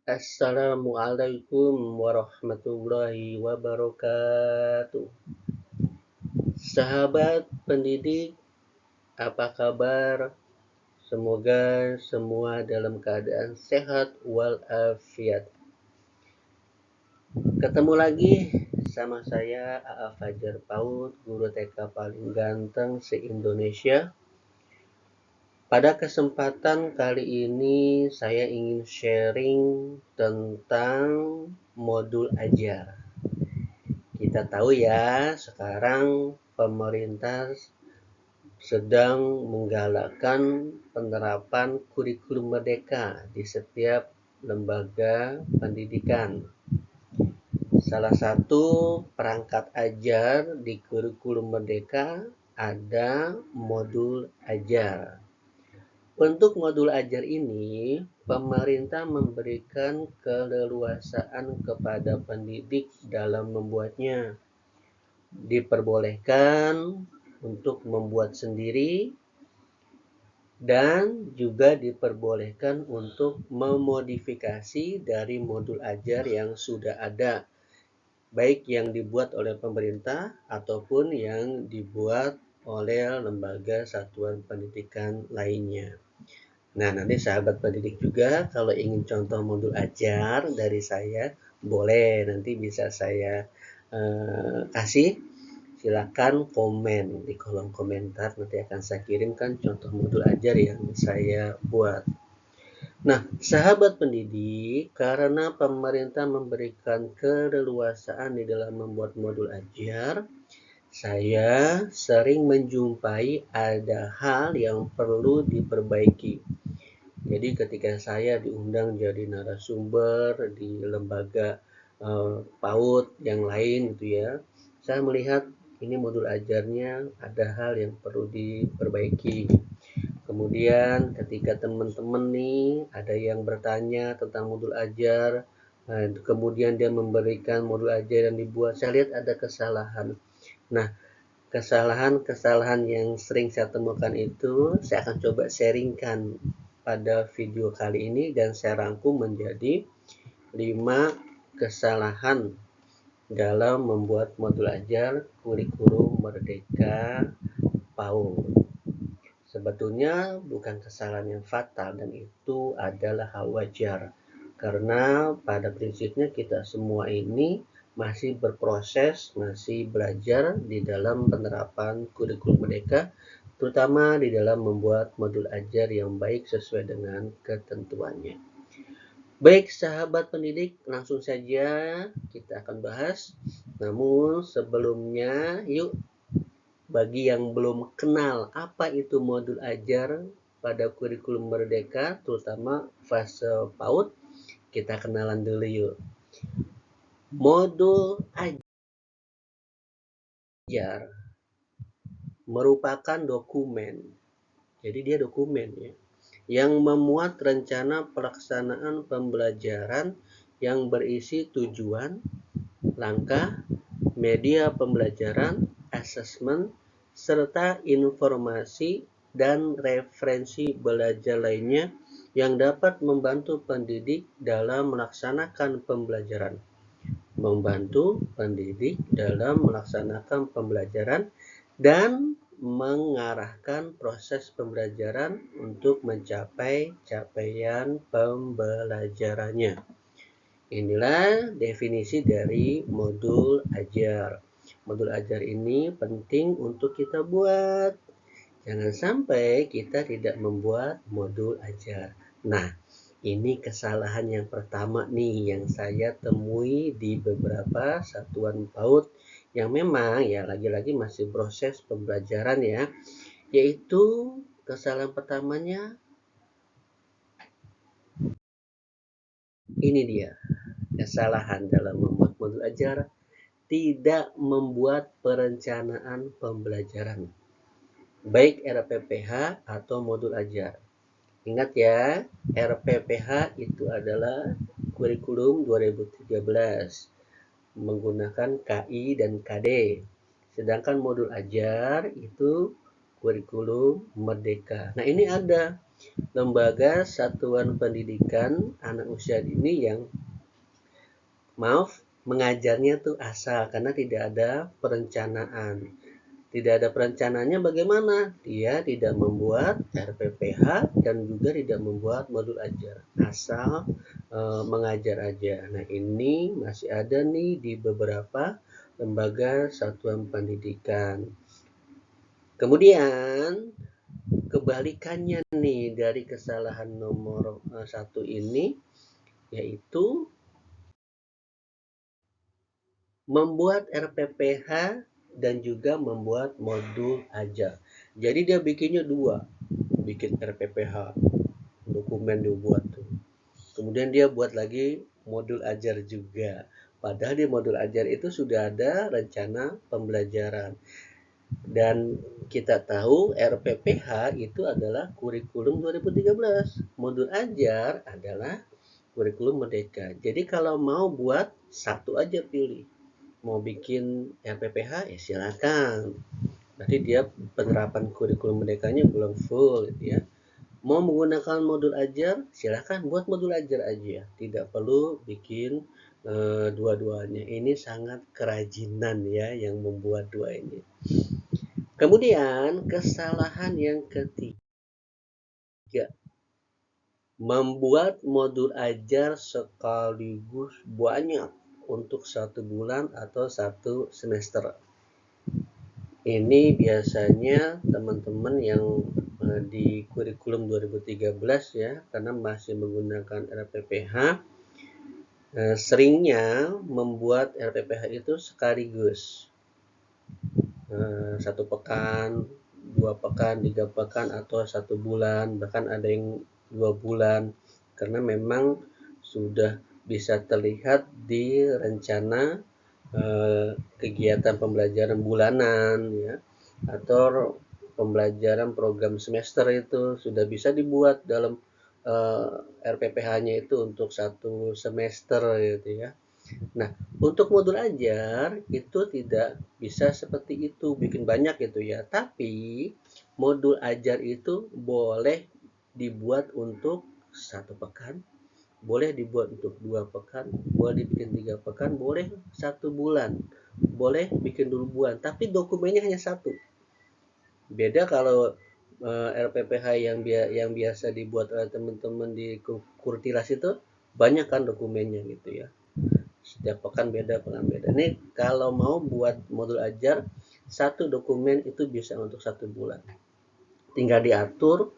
Assalamualaikum warahmatullahi wabarakatuh. Sahabat pendidik, apa kabar? Semoga semua dalam keadaan sehat walafiat. Ketemu lagi sama saya A.A. Fajar Paut, guru TK paling ganteng se-Indonesia. Pada kesempatan kali ini saya ingin sharing tentang modul ajar. Kita tahu ya, sekarang pemerintah sedang menggalakkan penerapan kurikulum merdeka di setiap lembaga pendidikan. Salah satu perangkat ajar di kurikulum merdeka ada modul ajar. Untuk modul ajar ini, pemerintah memberikan keleluasaan kepada pendidik dalam membuatnya. Diperbolehkan untuk membuat sendiri dan juga diperbolehkan untuk memodifikasi dari modul ajar yang sudah ada, baik yang dibuat oleh pemerintah ataupun yang dibuat oleh lembaga satuan pendidikan lainnya. Nah, nanti sahabat pendidik juga kalau ingin contoh modul ajar dari saya, boleh nanti bisa saya kasih. Silakan komen di kolom komentar, nanti akan saya kirimkan contoh modul ajar yang saya buat. Nah, sahabat pendidik, karena pemerintah memberikan keleluasaan di dalam membuat modul ajar, saya sering menjumpai ada hal yang perlu diperbaiki. Jadi ketika saya diundang jadi narasumber di lembaga PAUD yang lain gitu ya, saya melihat ini modul ajarnya ada hal yang perlu diperbaiki. Kemudian ketika teman-teman nih ada yang bertanya tentang modul ajar, kemudian dia memberikan modul ajar yang dibuat, saya lihat ada kesalahan. Nah, kesalahan-kesalahan yang sering saya temukan itu saya akan coba sharingkan pada video kali ini dan saya rangkum menjadi 5 kesalahan dalam membuat modul ajar kurikulum merdeka PAUD. Sebetulnya bukan kesalahan yang fatal dan itu adalah hal wajar. Karena pada prinsipnya kita semua ini masih berproses, masih belajar di dalam penerapan kurikulum merdeka, terutama di dalam membuat modul ajar yang baik sesuai dengan ketentuannya. Baik sahabat pendidik, langsung saja kita akan bahas. Namun sebelumnya, yuk bagi yang belum kenal apa itu modul ajar pada kurikulum merdeka, terutama fase PAUD, kita kenalan dulu yuk. Modul ajar merupakan dokumen, jadi dia dokumen ya, yang memuat rencana pelaksanaan pembelajaran yang berisi tujuan, langkah, media pembelajaran, asesmen, serta informasi dan referensi belajar lainnya yang dapat membantu pendidik dalam melaksanakan pembelajaran. Membantu pendidik dalam melaksanakan pembelajaran dan mengarahkan proses pembelajaran untuk mencapai capaian pembelajarannya. Inilah definisi dari modul ajar. Modul ajar ini penting untuk kita buat. Jangan sampai kita tidak membuat modul ajar. Nah, ini kesalahan yang pertama nih yang saya temui di beberapa satuan PAUD yang memang ya lagi-lagi masih proses pembelajaran ya. Yaitu kesalahan pertamanya ini dia. Kesalahan dalam membuat modul ajar, tidak membuat perencanaan pembelajaran, baik RPPH atau modul ajar. Ingat ya, RPPH itu adalah kurikulum 2013 menggunakan KI dan KD. Sedangkan modul ajar itu kurikulum merdeka. Nah, ini ada lembaga satuan pendidikan anak usia dini yang mengajarnya tuh asal karena tidak ada perencanaan. Tidak ada perencanaannya bagaimana? Dia tidak membuat RPPH dan juga tidak membuat modul ajar. Asal mengajar aja. Nah, ini masih ada nih di beberapa lembaga satuan pendidikan. Kemudian kebalikannya nih dari kesalahan nomor 1 ini, yaitu membuat RPPH dan juga membuat modul ajar. Jadi dia bikinnya dua, bikin RPPH, dokumen dibuat tuh. Kemudian dia buat lagi modul ajar juga. Padahal di modul ajar itu sudah ada rencana pembelajaran. Dan kita tahu RPPH itu adalah kurikulum 2013. Modul ajar adalah kurikulum merdeka. Jadi kalau mau buat satu aja pilih. Mau bikin RPPH ya silakan. Berarti dia penerapan kurikulum merdekanya belum full gitu ya. Mau menggunakan modul ajar, silakan buat modul ajar aja. Tidak perlu bikin dua-duanya. Ini sangat kerajinan ya yang membuat dua ini. Kemudian kesalahan yang ketiga, membuat modul ajar sekaligus banyak untuk 1 bulan atau 1 semester. Ini biasanya teman-teman yang di kurikulum 2013 ya, karena masih menggunakan RPPH, seringnya membuat RPPH itu sekaligus. 1 pekan, 2 pekan, 3 pekan, atau 1 bulan, bahkan ada yang 2 bulan, karena memang sudah bisa terlihat di rencana kegiatan pembelajaran bulanan ya, atau pembelajaran program semester itu sudah bisa dibuat dalam RPPH-nya itu untuk 1 semester gitu ya. Nah, untuk modul ajar itu tidak bisa seperti itu, bikin banyak gitu ya. Tapi modul ajar itu boleh dibuat untuk 1 pekan, boleh dibuat untuk 2 pekan, boleh dibikin 3 pekan, boleh 1 bulan, boleh bikin 2 bulan, tapi dokumennya hanya 1. Beda kalau RPPH yang biasa dibuat oleh teman-teman di Kurtilas itu banyak kan dokumennya gitu ya. Setiap pekan beda. Nih kalau mau buat modul ajar, 1 dokumen itu bisa untuk 1 bulan. Tinggal diatur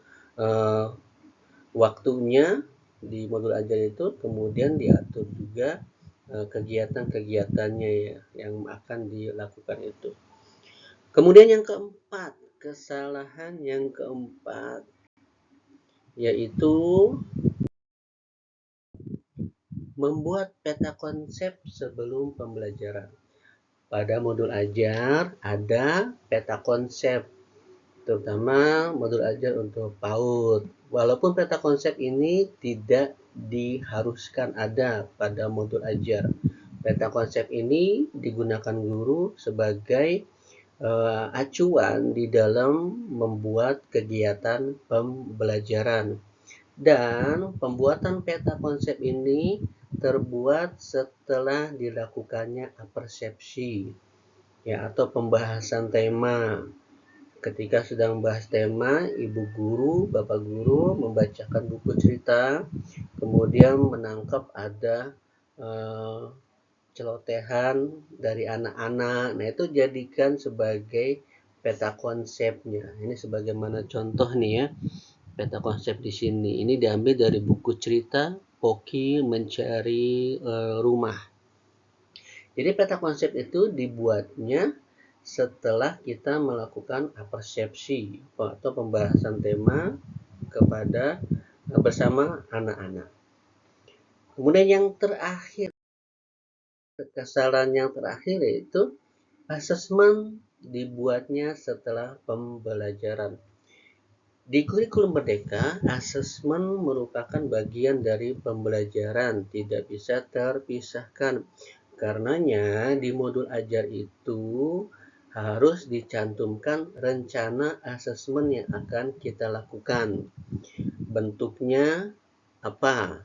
waktunya di modul ajar itu, kemudian diatur juga kegiatan-kegiatannya ya yang akan dilakukan itu. Kemudian yang keempat, kesalahan yang keempat yaitu membuat peta konsep sebelum pembelajaran. Pada modul ajar ada peta konsep, terutama modul ajar untuk PAUD. Walaupun peta konsep ini tidak diharuskan ada pada modul ajar. Peta konsep ini digunakan guru sebagai acuan di dalam membuat kegiatan pembelajaran. Dan pembuatan peta konsep ini terbuat setelah dilakukannya persepsi ya, atau pembahasan tema. Ketika sedang membahas tema, ibu guru, bapak guru membacakan buku cerita, kemudian menangkap ada celotehan dari anak-anak. Nah, itu jadikan sebagai peta konsepnya. Ini sebagaimana contoh nih ya. Peta konsep di sini. Ini diambil dari buku cerita Poki Mencari Rumah. Jadi peta konsep itu dibuatnya setelah kita melakukan persepsi atau pembahasan tema bersama anak-anak. Kemudian yang terakhir, kesalahan yang terakhir yaitu asesmen dibuatnya setelah pembelajaran. Di kurikulum merdeka, asesmen merupakan bagian dari pembelajaran, tidak bisa terpisahkan. Karenanya di modul ajar itu harus dicantumkan rencana asesmen yang akan kita lakukan. Bentuknya apa?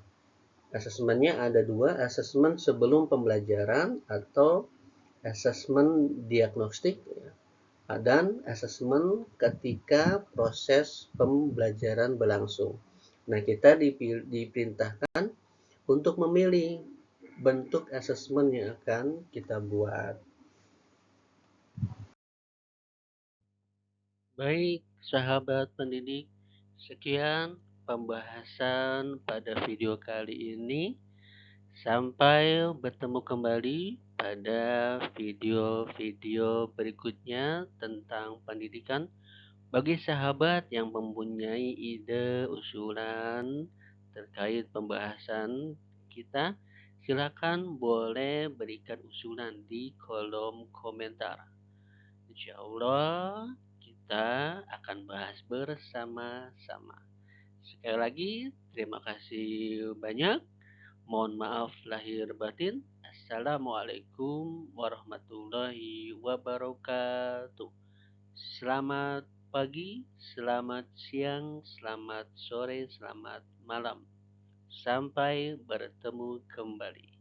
Asesmennya ada dua, asesmen sebelum pembelajaran atau asesmen diagnostik, dan asesmen ketika proses pembelajaran berlangsung. Nah, kita diperintahkan untuk memilih bentuk asesmen yang akan kita buat. Baik, sahabat pendidik, sekian pembahasan pada video kali ini. Sampai bertemu kembali pada video-video berikutnya tentang pendidikan. Bagi sahabat yang mempunyai ide usulan terkait pembahasan kita, silakan boleh berikan usulan di kolom komentar. Insya Allah kita akan bahas bersama-sama. Sekali lagi, terima kasih banyak. Mohon maaf lahir batin. Assalamualaikum warahmatullahi wabarakatuh. Selamat pagi, selamat siang, selamat sore, selamat malam. Sampai bertemu kembali.